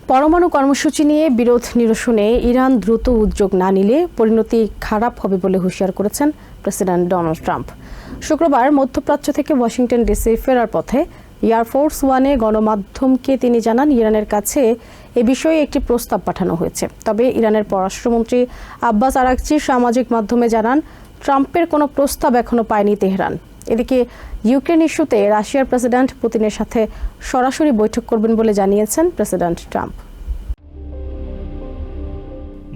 পরমাণু কর্মসূচি নিয়ে বিরোধ নিরসনে ইরান দ্রুত উদ্যোগ না নিলে পরিণতি খারাপ হবে বলে হুঁশিয়ার করেছেন প্রেসিডেন্ট ডোনাল্ড ট্রাম্প। শুক্রবার মধ্যপ্রাচ্য থেকে ওয়াশিংটন ডিসি ফেরার পথে এয়ারফোর্স ওয়ানে গণমাধ্যমকে তিনি জানান, ইরানের কাছে এ বিষয়ে একটি প্রস্তাব পাঠানো হয়েছে। তবে ইরানের পররাষ্ট্রমন্ত্রী আব্বাস আরাগচি সামাজিক মাধ্যমে জানান, ট্রাম্পের কোনো প্রস্তাব এখনো পায়নি তেহরান। এদিকে ইউক্রেন ইস্যুতে রাশিয়ার প্রেসিডেন্ট পুতিনের সাথে সরাসরি বৈঠক করবেন বলে জানিয়েছেন প্রেসিডেন্ট ট্রাম্প।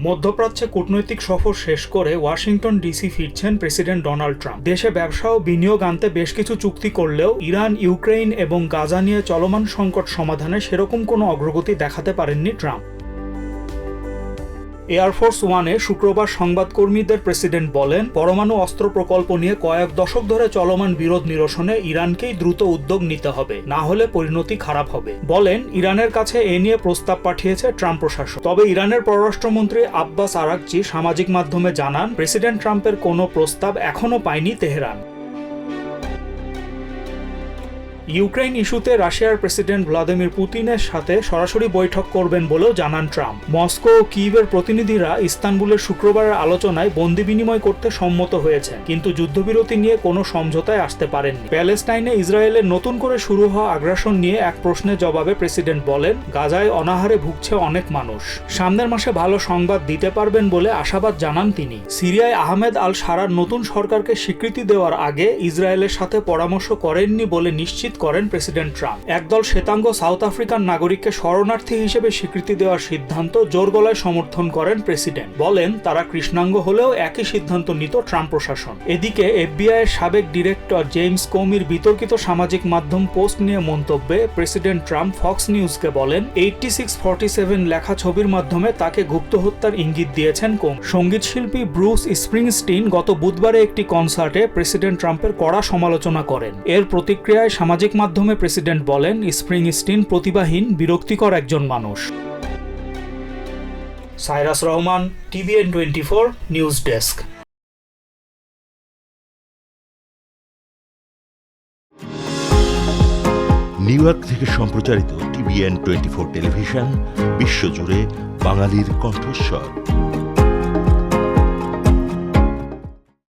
মধ্যপ্রাচ্যে কূটনৈতিক সফর শেষ করে ওয়াশিংটন ডিসি ফিরছেন প্রেসিডেন্ট ডোনাল্ড ট্রাম্প। দেশে ব্যবসা ও বিনিয়োগ আনতে বেশ কিছু চুক্তি করলেও ইরান, ইউক্রেন এবং গাজা নিয়ে চলমান সংকট সমাধানে সেরকম কোনো অগ্রগতি দেখাতে পারেননি ট্রাম্প। এয়ারফোর্স ওয়ানে শুক্রবার সংবাদকর্মীদের প্রেসিডেন্ট বলেন, পরমাণু অস্ত্র প্রকল্প নিয়ে কয়েক দশক ধরে চলমান বিরোধ নিরসনে ইরানকেই দ্রুত উদ্যোগ নিতে হবে, না হলে পরিণতি খারাপ হবে। বলেন, ইরানের কাছে এ নিয়ে প্রস্তাব পাঠিয়েছে ট্রাম্প প্রশাসন। তবে ইরানের পররাষ্ট্রমন্ত্রী আব্বাস আরাগচি সামাজিক মাধ্যমে জানান, প্রেসিডেন্ট ট্রাম্পের কোনো প্রস্তাব এখনও পায়নি তেহরান। ইউক্রেন ইস্যুতে রাশিয়ার প্রেসিডেন্ট ভ্লাদিমির পুতিনের সাথে সরাসরি বৈঠক করবেন বলেও জানান ট্রাম্প। মস্কো ও কিয়েভের প্রতিনিধিরা ইস্তানবুলের শুক্রবারের আলোচনায় বন্দি বিনিময় করতে সম্মত হয়েছেন, কিন্তু যুদ্ধবিরতি নিয়ে কোনো সমঝোতায় আসতে পারেননি। প্যালেস্টাইনে ইসরায়েলের নতুন করে শুরু হওয়া আগ্রাসন নিয়ে এক প্রশ্নের জবাবে প্রেসিডেন্ট বলেন, গাজায় অনাহারে ভুগছে অনেক মানুষ। সামনের মাসে ভালো সংবাদ দিতে পারবেন বলে আশাবাদ জানান তিনি। সিরিয়ায় আহমেদ আল শারার নতুন সরকারকে স্বীকৃতি দেওয়ার আগে ইসরায়েলের সাথে পরামর্শ করেননি বলে নিশ্চিত করেন প্রেসিডেন্ট ট্রাম্প। একদল শ্বেতাঙ্গ সাউথ আফ্রিকান নাগরিককে শরণার্থী হিসেবে স্বীকৃতি দেওয়ার সিদ্ধান্ত জোর গলায় সমর্থন করেন প্রেসিডেন্ট। বলেন, তারা কৃষ্ণাঙ্গ হলেও একই সিদ্ধান্ত নিত ট্রাম্প প্রশাসন। এদিকে এফবিআই এর সাবেক ডিরেক্টর জেমস কোমির বিতর্কিত সামাজিক মাধ্যম পোস্ট নিয়ে মন্তব্যে প্রেসিডেন্ট ট্রাম্প ফক্স নিউজকে বলেন, 8647 লেখা ছবির মাধ্যমে তাকে গুপ্ত হত্যার ইঙ্গিত দিয়েছেন কোম। সঙ্গীতশিল্পী ব্রুস স্প্রিংস্টিন গত বুধবারে একটি কনসার্টে প্রেসিডেন্ট ট্রাম্পের কড়া সমালোচনা করেন। এর প্রতিক্রিয়ায় সামাজিক মাধ্যমে প্রেসিডেন্ট বলেন, স্প্রিংস্টিন প্রতিভাহীন, বিরক্তিকর একজন মানুষ। Cyrus Rahman, TVN 24 news desk. New York থেকে সম্প্রচারিত TVN 24 টেলিভিশন বিশ্বজুড়ে বাঙালির কণ্ঠস্বর।